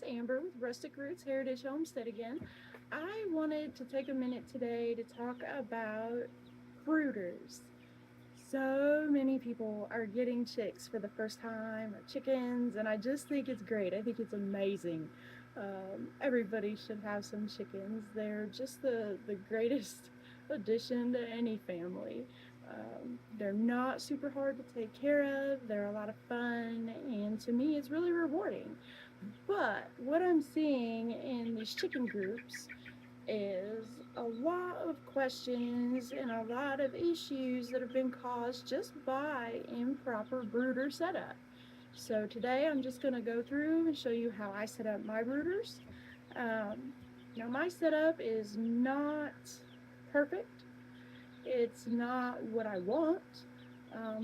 it's Amber with Rustic Roots Heritage Homestead again. I wanted to take a minute today to talk about brooders. So many people are getting chicks for the first time or chickens, and I just think it's great. I think it's amazing. Everybody should have some chickens. They're just the greatest addition to any family. They're not super hard to take care of, they're a lot of fun, and to me, it's really rewarding. But what I'm seeing in these chicken groups is a lot of questions and a lot of issues that have been caused just by improper brooder setup. So today I'm just going to go through and show you how I set up my brooders. Um, Now my setup is not perfect. It's not what I want,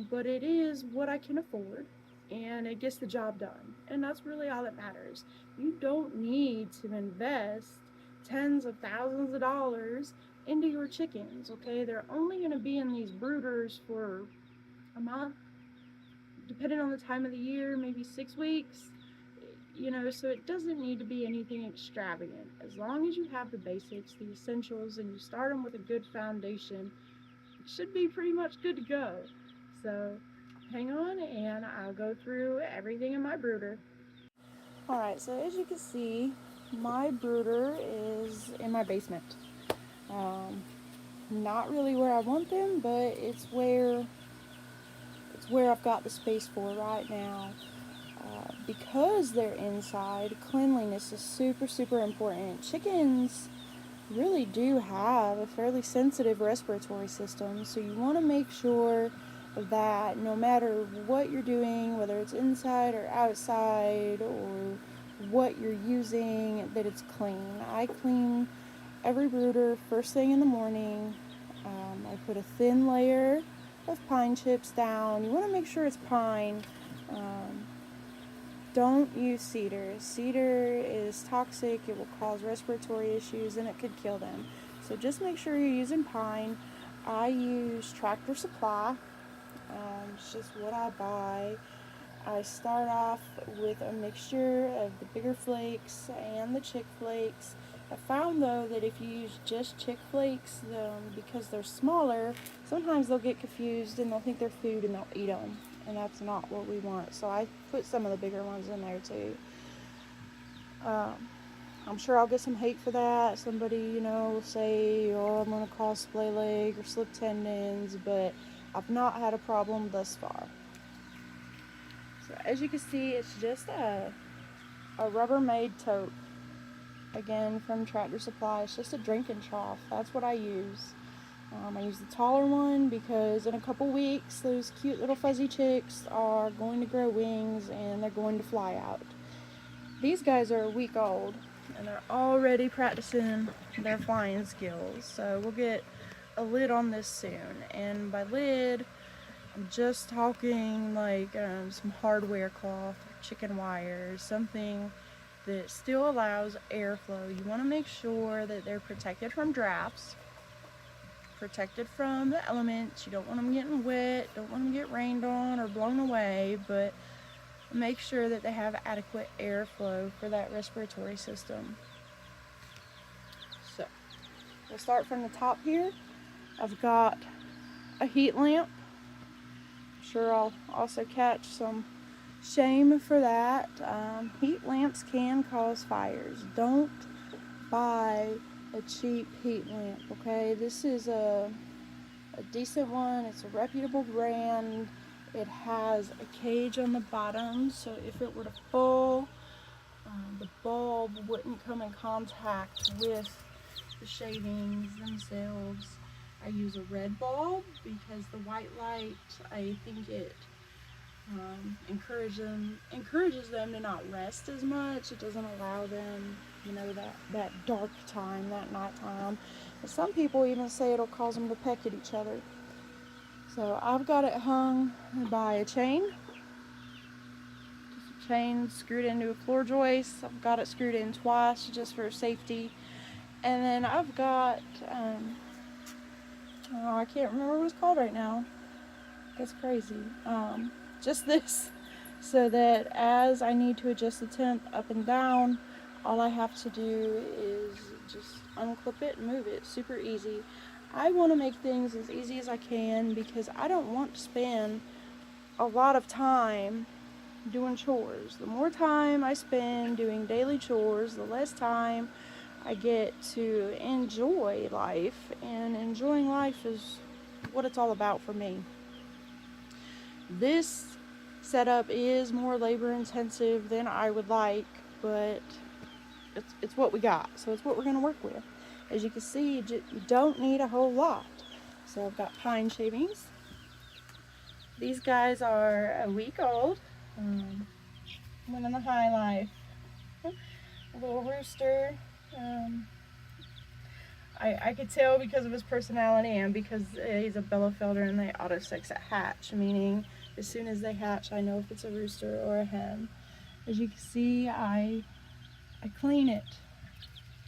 but it is what I can afford, and it gets the job done. And that's really all that matters. You don't need to invest tens of thousands of dollars into your chickens, okay? They're only going to be in these brooders for a month, depending on the time of the year, maybe 6 weeks. So it doesn't need to be anything extravagant. As long as you have the basics, the essentials, and you start them with a good foundation, should be pretty much good to go. So hang on and I'll go through everything in my brooder. Alright, so as you can see, my brooder is in my basement. Um, Not really where I want them, but it's where I've got the space for right now. Because they're inside, cleanliness is super, super important. Chickens really do have a fairly sensitive respiratory system, so you want to make sure that no matter what you're doing, whether it's inside or outside or what you're using, that it's clean. I clean every brooder first thing in the morning. I put a thin layer of pine chips down. You want to make sure it's pine. Um, don't use cedar. Cedar is toxic, it will cause respiratory issues, and it could kill them. So just make sure you're using pine. I use Tractor Supply. It's just what I buy. I start off with a mixture of the bigger flakes and the chick flakes. I found though that if you use just chick flakes, because they're smaller, sometimes they'll get confused and they'll think they're food and they'll eat them. And that's not what we want. So I put some of the bigger ones in there too. Um, I'm sure I'll get some hate for that. Somebody, will say, oh, I'm going to cause splay leg or slip tendons, but I've not had a problem thus far. So as you can see, it's just a Rubbermaid tote. Again, from Tractor Supply. It's just a drinking trough. That's what I use. I use the taller one because in a couple weeks, those cute little fuzzy chicks are going to grow wings and they're going to fly out. These guys are a week old and they're already practicing their flying skills. So we'll get a lid on this soon. And by lid, I'm just talking like some hardware cloth, chicken wire, something that still allows airflow. You want to make sure that they're protected from drafts, protected from the elements. You don't want them getting wet, don't want them to get rained on or blown away, but make sure that they have adequate airflow for that respiratory system. So we'll start from the top here. I've got a heat lamp. I'm sure I'll also catch some shame for that. Heat lamps can cause fires. Don't buy a cheap heat lamp, okay? This is a decent one. It's a reputable brand. It has a cage on the bottom, so if it were to fall, the bulb wouldn't come in contact with the shavings themselves. I use a red bulb because the white light, I think it encourages them to not rest as much. It doesn't allow them, that dark time, that night time. And some people even say it'll cause them to peck at each other. So I've got it hung by a chain. Just a chain screwed into a floor joist. I've got it screwed in twice just for safety. And then I've got, I can't remember what it's called right now. That's crazy. Just this so that as I need to adjust the temp up and down, all I have to do is just unclip it and move it. Super easy. I want to make things as easy as I can because I don't want to spend a lot of time doing chores. The more time I spend doing daily chores, the less time I get to enjoy life, and enjoying life is what it's all about for me. This setup is more labor intensive than I would like, but it's what we got, so it's what we're going to work with. As you can see, you don't need a whole lot. So I've got pine shavings. These guys are a week old. Living the high life. A little rooster. I could tell because of his personality and because he's a Bielefelder and they auto-sex at hatch, meaning as soon as they hatch, I know if it's a rooster or a hen. As you can see, I clean it.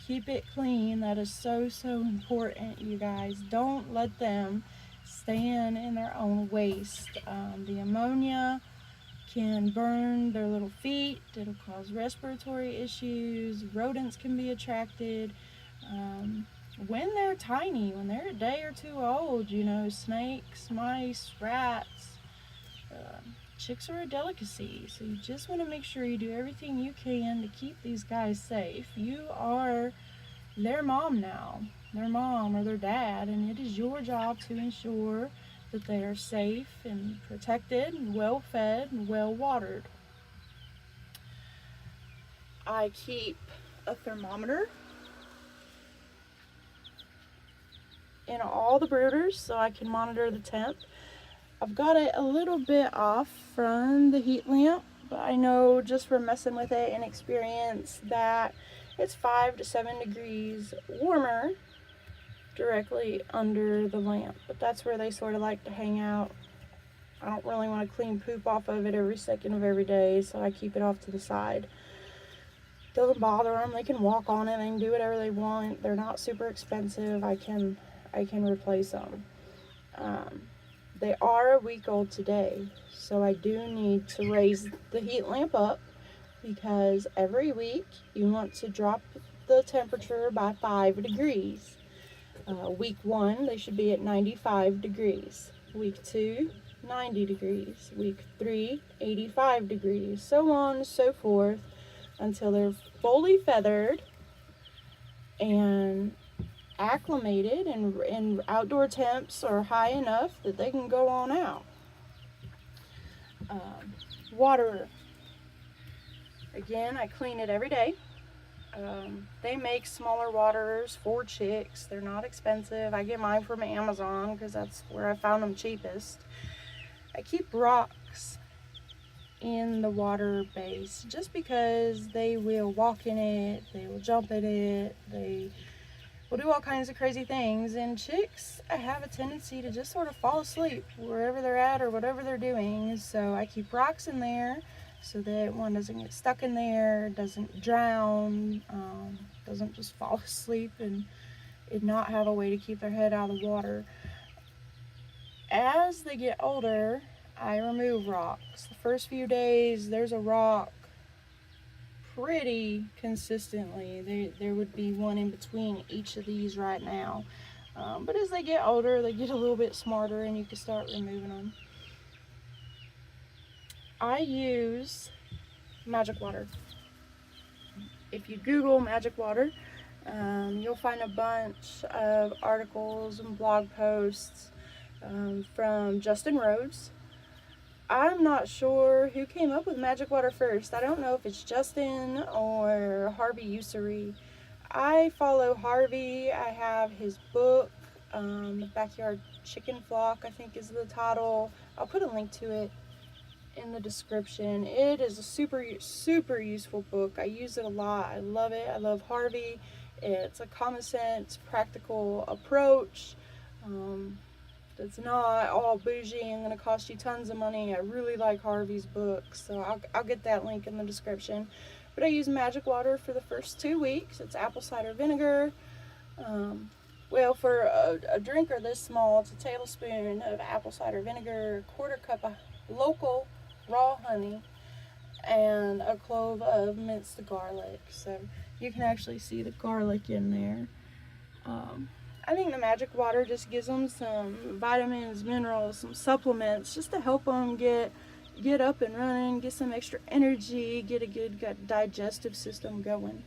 Keep it clean. That is so, so important, you guys. Don't let them stand in their own waste. The ammonia can burn their little feet. It'll cause respiratory issues. Rodents can be attracted. When they're tiny, when they're a day or two old, you know, snakes, mice, rats, chicks are a delicacy. So you just want to make sure you do everything you can to keep these guys safe. You are their mom now, their mom or their dad, and it is your job to ensure that they are safe and protected and well fed and well watered. I keep a thermometer in all the brooders so I can monitor the temp. I've got it a little bit off from the heat lamp, but I know just from messing with it and experience that it's 5 to 7 degrees warmer directly under the lamp. But that's where they sort of like to hang out. I don't really want to clean poop off of it every second of every day, so I keep it off to the side. Doesn't bother them. They can walk on it. They can do whatever they want. They're not super expensive. I can replace them. They are a week old today, so I do need to raise the heat lamp up because every week you want to drop the temperature by 5 degrees. Week 1, they should be at 95 degrees. Week 2, 90 degrees. Week 3, 85 degrees. So on and so forth until they're fully feathered and acclimated and outdoor temps are high enough that they can go on out. Water. Again, I clean it every day. They make smaller waterers for chicks. They're not expensive. I get mine from Amazon because that's where I found them cheapest. I keep rocks in the water base just because they will walk in it, they will jump in it, they will do all kinds of crazy things, and chicks have a tendency to just sort of fall asleep wherever they're at or whatever they're doing. So I keep rocks in there so that one doesn't get stuck in there, doesn't drown, doesn't just fall asleep and not have a way to keep their head out of the water. As they get older, I remove rocks. The first few days, there's a rock pretty consistently. There would be one in between each of these right now. But as they get older, they get a little bit smarter and you can start removing them. I use magic water. If you Google magic water, you'll find a bunch of articles and blog posts from Justin Rhodes. I'm not sure who came up with magic water first. I don't know if it's Justin or Harvey Ussery. I follow Harvey. I have his book, Backyard Chicken Flock, I think is the title. I'll put a link to it in the description. It is a super, super useful book. I use it a lot. I love it. I love Harvey. It's a common sense, practical approach. It's not all bougie and going to cost you tons of money. I really like Harvey's books, so I'll get that link in the description. But I use magic water for the first 2 weeks. It's apple cider vinegar. Well, for a drinker this small, it's a tablespoon of apple cider vinegar, a quarter cup of local raw honey, and a clove of minced garlic. So you can actually see the garlic in there. I think the magic water just gives them some vitamins, minerals, some supplements, just to help them get up and running, get some extra energy, get a good gut digestive system going.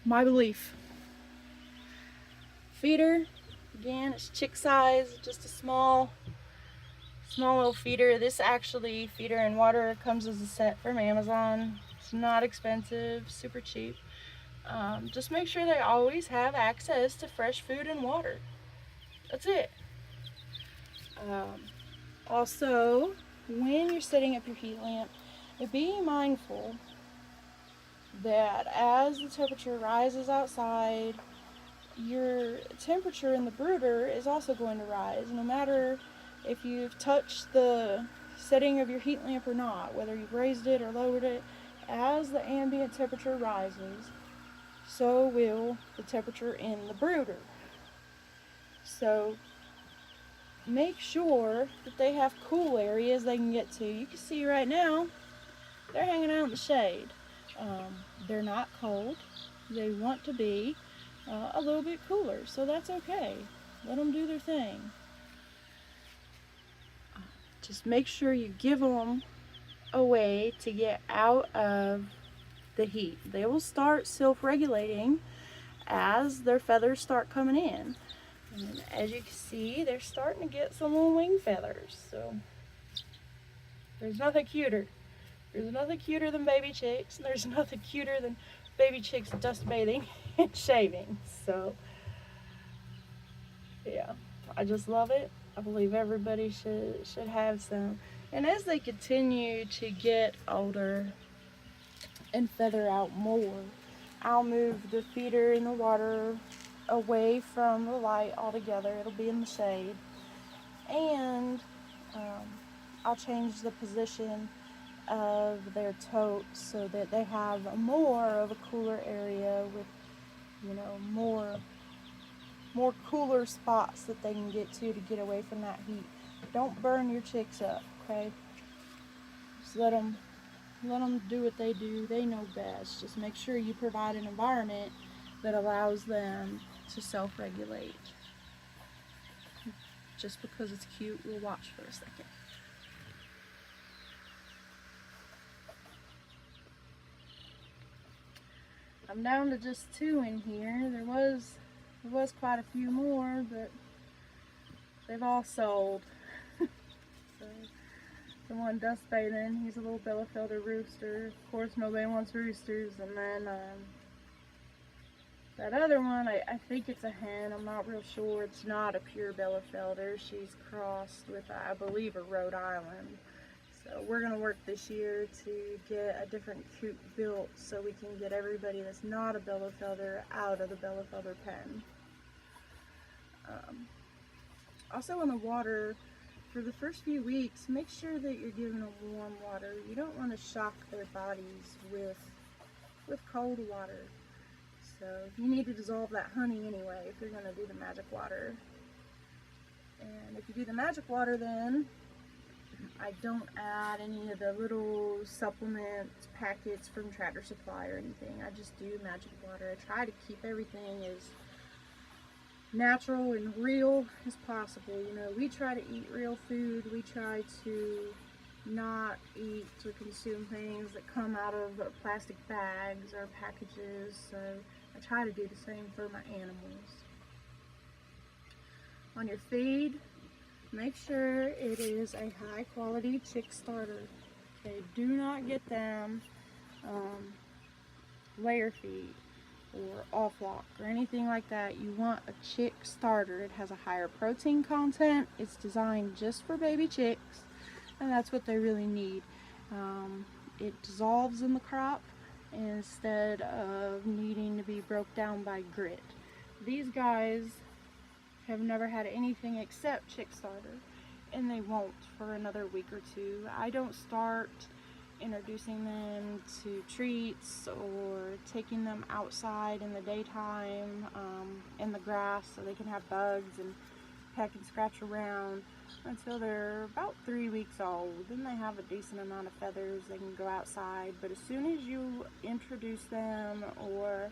My belief. Feeder, again, it's chick size, just a small little feeder. This actually, feeder and water, comes as a set from Amazon. It's not expensive, super cheap. Just make sure they always have access to fresh food and water. That's it. Also, when you're setting up your heat lamp, be mindful that as the temperature rises outside, your temperature in the brooder is also going to rise, no matter if you've touched the setting of your heat lamp or not, whether you've raised it or lowered it. As the ambient temperature rises, so will the temperature in the brooder. So make sure that they have cool areas they can get to. You can see right now they're hanging out in the shade. They're not cold. They want to be a little bit cooler, so that's okay. Let them do their thing. Just make sure you give them a way to get out of the heat. They will start self-regulating as their feathers start coming in. And as you can see, they're starting to get some little wing feathers. So there's nothing cuter. There's nothing cuter than baby chicks. And there's nothing cuter than baby chicks dust bathing and shaving. So yeah, I just love it. I believe everybody should have some. And as they continue to get older and feather out more, I'll move the feeder in the water away from the light altogether. It'll be in the shade. And I'll change the position of their totes so that they have more of a cooler area with, more cooler spots that they can get to get away from that heat. Don't burn your chicks up, okay? Just let them do what they do. They know best. Just make sure you provide an environment that allows them to self-regulate. Just because it's cute, we'll watch for a second. I'm down to just 2 in here. There was quite a few more, but they've all sold. So the one dust bathing, he's a little Bielefelder rooster. Of course, nobody wants roosters. And then that other one, I think it's a hen. I'm not real sure. It's not a pure Bielefelder. She's crossed with, I believe, a Rhode Island. So we're going to work this year to get a different coop built so we can get everybody that's not a Bielefelder out of the Bielefelder pen. Also on the water, for the first few weeks, make sure that you're giving them warm water. You don't want to shock their bodies with cold water. So you need to dissolve that honey anyway if you're going to do the magic water. And if you do the magic water, then I don't add any of the little supplement packets from Tractor Supply or anything. I just do magic water. I try to keep everything as natural and real as possible. We try to eat real food. We try to not eat or consume things that come out of plastic bags or packages. So I try to do the same for my animals. On your feed, make sure it is a high quality chick starter. Okay, do not get them layer feed or off-lock or anything like that. You want a chick starter. It has a higher protein content. It's designed just for baby chicks, and that's what they really need. It dissolves in the crop instead of needing to be broke down by grit. These guys have never had anything except chick starter, and they won't for another week or 2. I don't start introducing them to treats or taking them outside in the daytime in the grass so they can have bugs and peck and scratch around until they're about 3 weeks old. Then they have a decent amount of feathers. They can go outside, but as soon as you introduce them or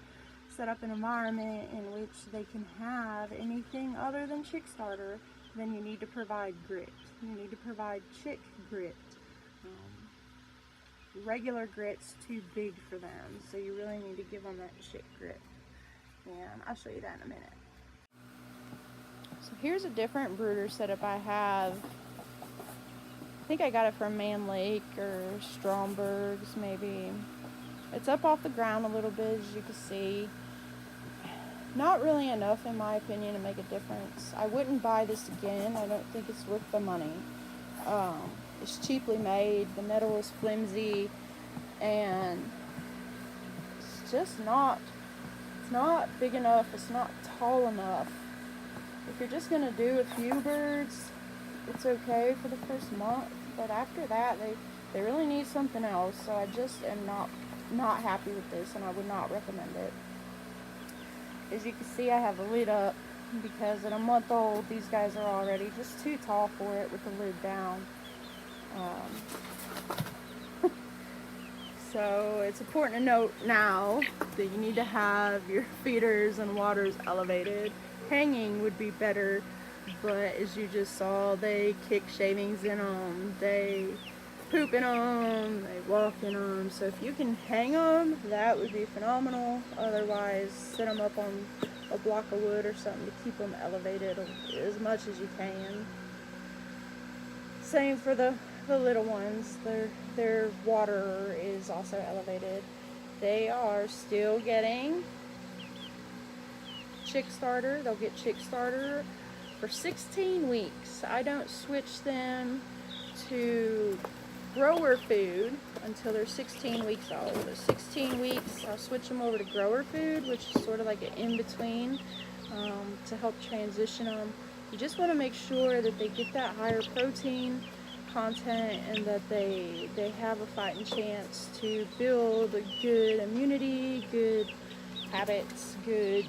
set up an environment in which they can have anything other than chick starter, then you need to provide grit. You need to provide chick grit. Regular grit's too big for them, so you really need to give them that chick grit. And I'll show you that in a minute. So here's a different brooder setup I have. I think I got it from Man Lake or Stromberg's maybe. It's up off the ground a little bit, as you can see. Not really enough, in my opinion, to make a difference. I wouldn't buy this again. I don't think it's worth the money. It's cheaply made. The metal is flimsy, and it's just not. It's not big enough. It's not tall enough. If you're just gonna do a few birds, it's okay for the first month. But after that, they really need something else. So I just am not happy with this, and I would not recommend it. As you can see, I have the lid up because at a month old, these guys are already just too tall for it with the lid down. So it's important to note now that you need to have your feeders and waters elevated. Hanging would be better, but as you just saw, they kick shavings in them, they poop in them, they walk in them. So if you can hang them, that would be phenomenal. Otherwise, set them up on a block of wood or something to keep them elevated as much as you can. Same for the little ones. Their water is also elevated. They are still getting chick starter. They'll get chick starter for 16 weeks. I don't switch them to grower food until they're 16 weeks old. At 16 weeks, I'll switch them over to grower food, which is sort of like an in-between, to help transition them. You just want to make sure that they get that higher protein content and that they have a fighting chance to build a good immunity, good habits, good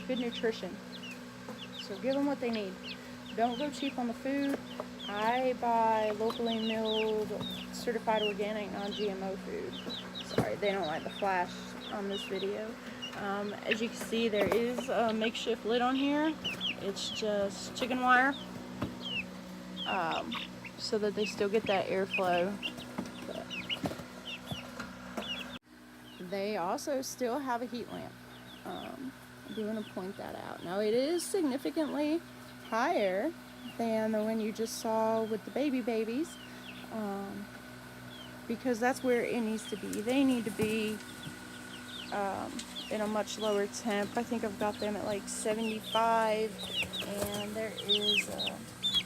nutrition. So give them what they need. Don't go cheap on the food. I buy locally milled, certified organic, non-GMO food. Sorry, they don't like the flash on this video. As you can see, there is a makeshift lid on here. It's just chicken wire, so that they still get that airflow. But they also still have a heat lamp. I do want to point that out. Now, it is significantly higher than the one you just saw with the babies, because that's where it needs to be. They need to be in a much lower temp. I think I've got them at like 75, and there is a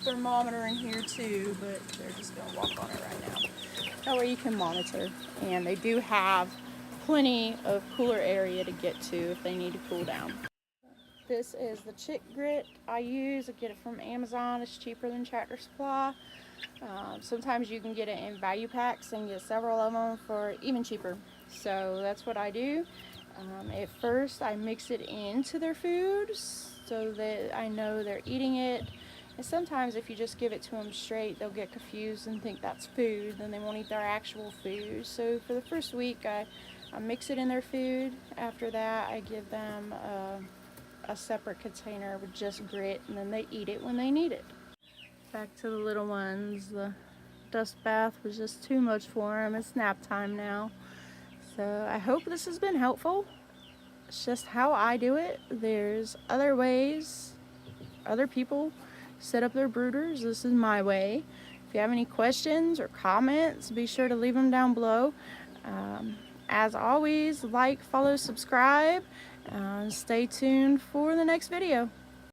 thermometer in here too, but they're just gonna walk on it right now. That way you can monitor, and they do have plenty of cooler area to get to if they need to cool down. This is the chick grit I use. I get it from Amazon. It's cheaper than Tractor Supply. Sometimes you can get it in value packs and get several of them for even cheaper. So that's what I do. At first, I mix it into their food so that I know they're eating it. And sometimes if you just give it to them straight, they'll get confused and think that's food, then they won't eat their actual food. So for the first week, I mix it in their food. After that, I give them a separate container with just grit, and then they eat it when they need it. Back to the little ones. The dust bath was just too much for them. It's nap time now. So I hope this has been helpful. It's just how I do it. There's other ways other people set up their brooders. This is my way. If you have any questions or comments, be sure to leave them down below. As always, like, follow, subscribe, and stay tuned for the next video.